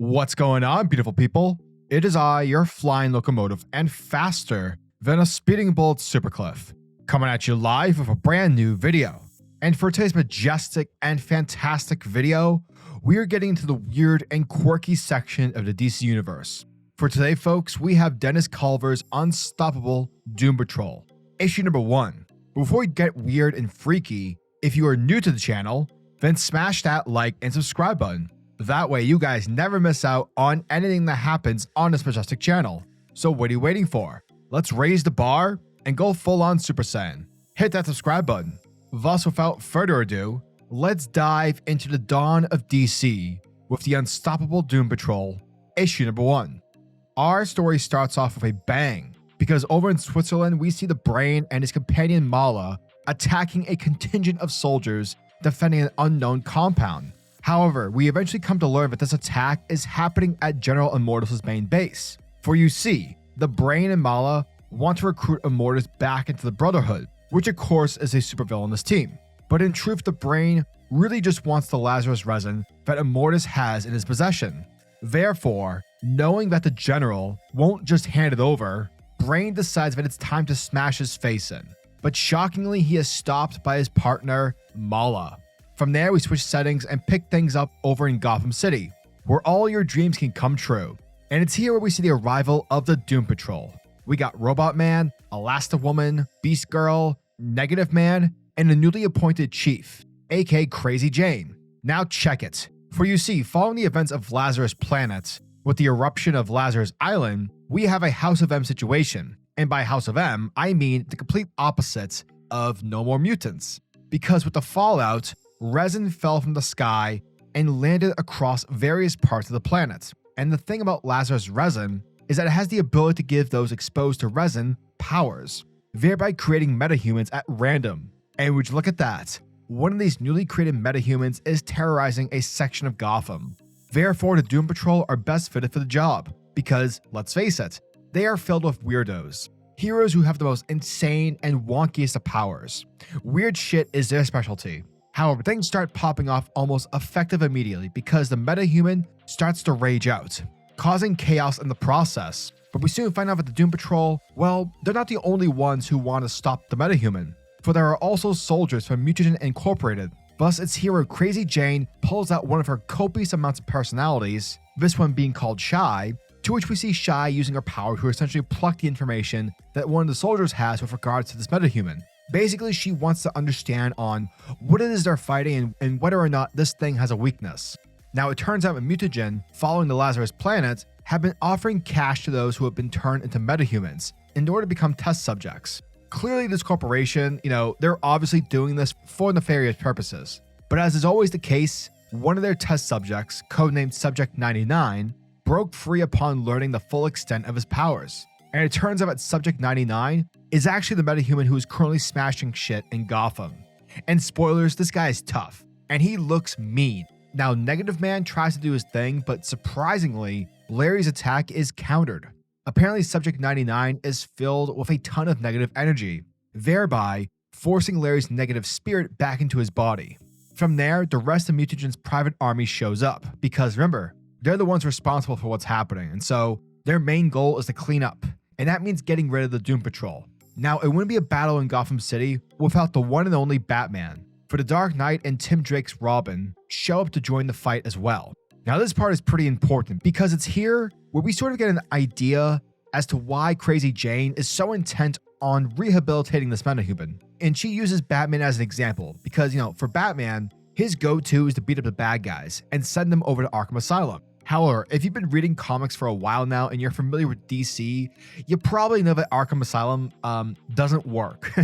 What's going on, beautiful people? It is I, your flying locomotive, and faster than a speeding bullet SuperCliff, coming at you live with a brand new video. And for today's majestic and fantastic video, we are getting into the weird and quirky section of the DC universe. For today, folks, we have DennisCulver's Unstoppable DoomPatrol, issue number 1. Before we get weird and freaky, if you are new to the channel, then smash that like and subscribe button. That way you guys never miss out on anything that happens on this majestic channel. So what are you waiting for? Let's raise the bar and go full on Super Saiyan. Hit that subscribe button. Thus, without further ado, let's dive into the dawn of DC with the Unstoppable DoomPatrol, issue number 1. Our story starts off with a bang, because over in Switzerland we see the Brain and his companion Mala attacking a contingent of soldiers defending an unknown compound. However, we eventually come to learn that this attack is happening at General Immortus' main base. For you see, the Brain and Mala want to recruit Immortus back into the Brotherhood, which of course is a supervillainous team. But in truth, the Brain really just wants the Lazarus resin that Immortus has in his possession. Therefore, knowing that the General won't just hand it over, Brain decides that it's time to smash his face in. But shockingly, he is stopped by his partner, Mala. From there, we switch settings and pick things up over in Gotham City, where all your dreams can come true. And it's here where we see the arrival of the DoomPatrol. We got Robotman, Elasti-Woman, Beast Girl, Negative Man, and a newly appointed chief, aka CrazyJane. Now check it. For you see, following the events of Lazarus Planet, with the eruption of Lazarus Island, we have a House of M situation. And by House of M, I mean the complete opposite of No More Mutants. Because with the fallout, resin fell from the sky and landed across various parts of the planet. And the thing about Lazarus resin is that it has the ability to give those exposed to resin powers, thereby creating metahumans at random. And would you look at that? One of these newly created metahumans is terrorizing a section of Gotham. Therefore, the DoomPatrol are best fitted for the job, because, let's face it, they are filled with weirdos. Heroes who have the most insane and wonkiest of powers. Weird shit is their specialty. However, things start popping off almost effective immediately because the metahuman starts to rage out, causing chaos in the process. But we soon find out that the DoomPatrol, well, they're not the only ones who want to stop the metahuman, for there are also soldiers from Mutagen Incorporated. Thus, it's here where CrazyJane pulls out one of her copious amounts of personalities, this one being called Shy, to which we see Shy using her power to essentially pluck the information that one of the soldiers has with regards to this metahuman. Basically, she wants to understand on what it is they're fighting and whether or not this thing has a weakness. Now, it turns out that Mutagen, following the Lazarus Planet, have been offering cash to those who have been turned into metahumans in order to become test subjects. Clearly, this corporation, they're obviously doing this for nefarious purposes. But as is always the case, one of their test subjects, codenamed Subject 99, broke free upon learning the full extent of his powers. And it turns out that Subject 99 is actually the metahuman who is currently smashing shit in Gotham. And spoilers, this guy is tough, and he looks mean. Now, Negative Man tries to do his thing, but surprisingly, Larry's attack is countered. Apparently, Subject 99 is filled with a ton of negative energy, thereby forcing Larry's negative spirit back into his body. From there, the rest of Mutagen's private army shows up, because remember, they're the ones responsible for what's happening, and so their main goal is to clean up. And that means getting rid of the DoomPatrol. Now, it wouldn't be a battle in Gotham City without the one and only Batman, for the Dark Knight and Tim Drake's Robin show up to join the fight as well. Now, this part is pretty important because it's here where we sort of get an idea as to why CrazyJane is so intent on rehabilitating this metahuman. And she uses Batman as an example because, for Batman, his go-to is to beat up the bad guys and send them over to Arkham Asylum. However, if you've been reading comics for a while now and you're familiar with DC, you probably know that Arkham Asylum doesn't work.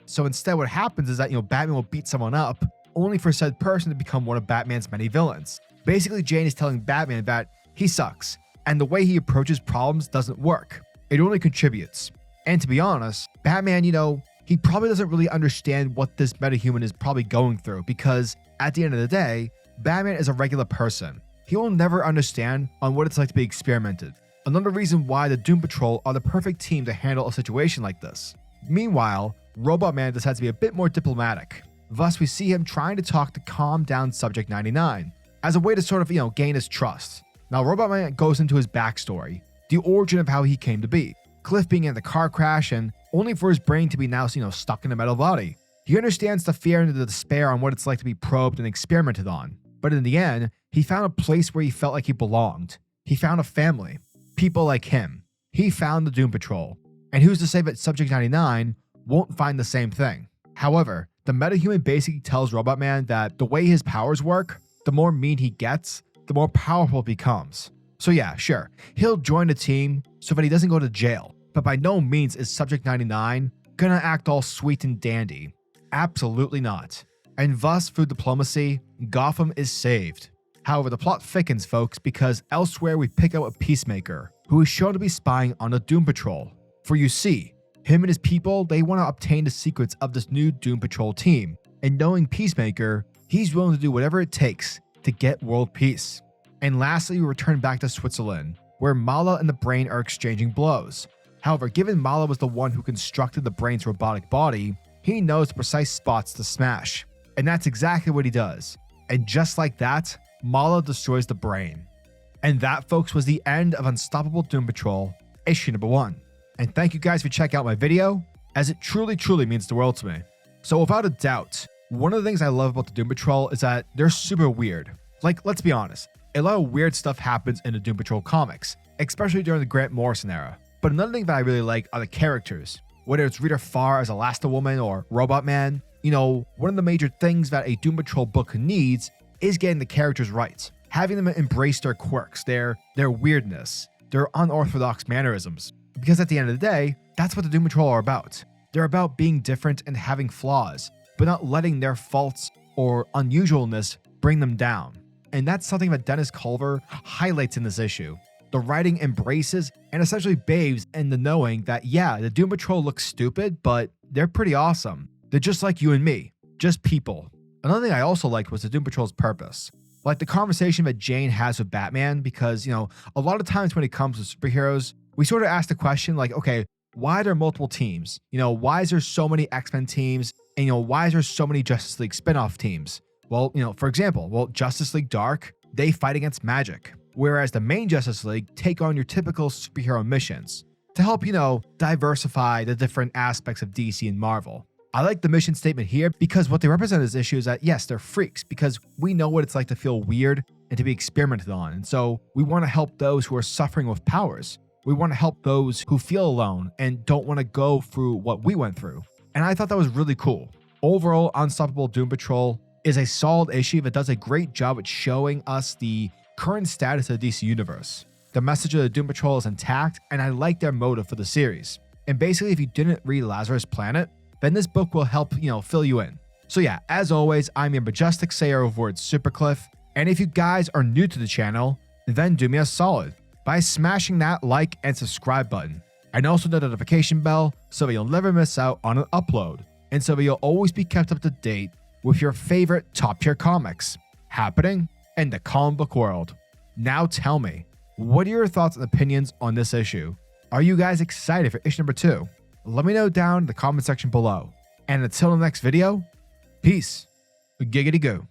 So instead what happens is that Batman will beat someone up only for said person to become one of Batman's many villains. Basically, Jane is telling Batman that he sucks and the way he approaches problems doesn't work. It only contributes. And to be honest, Batman, he probably doesn't really understand what this metahuman is probably going through because at the end of the day, Batman is a regular person. He will never understand on what it's like to be experimented. Another reason why the DoomPatrol are the perfect team to handle a situation like this. Meanwhile, Robotman decides to be a bit more diplomatic. Thus, we see him trying to talk to calm down Subject 99 as a way to sort of, gain his trust. Now, Robotman goes into his backstory, the origin of how he came to be. Cliff being in the car crash and only for his brain to be now, stuck in a metal body. He understands the fear and the despair on what it's like to be probed and experimented on. But in the end, he found a place where he felt like he belonged. He found a family. People like him. He found the DoomPatrol. And who's to say that Subject 99 won't find the same thing? However, the metahuman basically tells Robotman that the way his powers work, the more mean he gets, the more powerful he becomes. So yeah, sure, he'll join the team so that he doesn't go to jail, but by no means is Subject 99 gonna act all sweet and dandy. Absolutely not. And thus, through diplomacy, Gotham is saved. However, the plot thickens, folks, because elsewhere we pick out a Peacemaker, who is shown to be spying on the DoomPatrol. For you see, him and his people, they want to obtain the secrets of this new DoomPatrol team, and knowing Peacemaker, he's willing to do whatever it takes to get world peace. And lastly, we return back to Switzerland, where Mala and the Brain are exchanging blows. However, given Mala was the one who constructed the Brain's robotic body, he knows the precise spots to smash. And that's exactly what he does. And just like that, Mala destroys the Brain. And that, folks, was the end of Unstoppable DoomPatrol, issue number 1. And thank you guys for checking out my video, as it truly means the world to me. So without a doubt, one of the things I love about the DoomPatrol is that they're super weird. Like, let's be honest, a lot of weird stuff happens in the DoomPatrol comics, especially during the GrantMorrison era. But another thing that I really like are the characters. Whether it's Rita Farr as Elasti-Woman or Robotman, one of the major things that a DoomPatrol book needs is getting the characters right. Having them embrace their quirks, their weirdness, their unorthodox mannerisms. Because at the end of the day, that's what the DoomPatrol are about. They're about being different and having flaws, but not letting their faults or unusualness bring them down. And that's something that DennisCulver highlights in this issue. The writing embraces and essentially bathes in the knowing that, yeah, the DoomPatrol looks stupid, but they're pretty awesome. They're just like you and me, just people. Another thing I also liked was the DoomPatrol's purpose. Like the conversation that Jane has with Batman, because, a lot of times when it comes to superheroes, we sort of ask the question like, okay, why are there multiple teams? Why is there so many X-Men teams? And, why is there so many Justice League spinoff teams? Well, for example, Justice League Dark, they fight against magic. Whereas the main Justice League take on your typical superhero missions to help, diversify the different aspects of DC and Marvel. I like the mission statement here because what they represent as issue is that, yes, they're freaks because we know what it's like to feel weird and to be experimented on. And so we want to help those who are suffering with powers. We want to help those who feel alone and don't want to go through what we went through. And I thought that was really cool. Overall, Unstoppable DoomPatrol is a solid issue that does a great job at showing us the current status of the DC universe. The message of the DoomPatrol is intact, and I like their motive for the series. And basically, if you didn't read Lazarus Planet, then this book will help, fill you in. So yeah, as always, I'm your majestic sayer of words, SuperCliff, and if you guys are new to the channel, then do me a solid by smashing that like and subscribe button, and also the notification bell so that you'll never miss out on an upload, and so that you'll always be kept up to date with your favorite top tier comics happening in the comic book world. Now tell me, what are your thoughts and opinions on this issue? Are you guys excited for issue number 2? Let me know down in the comment section below. And until the next video, peace, giggity goo.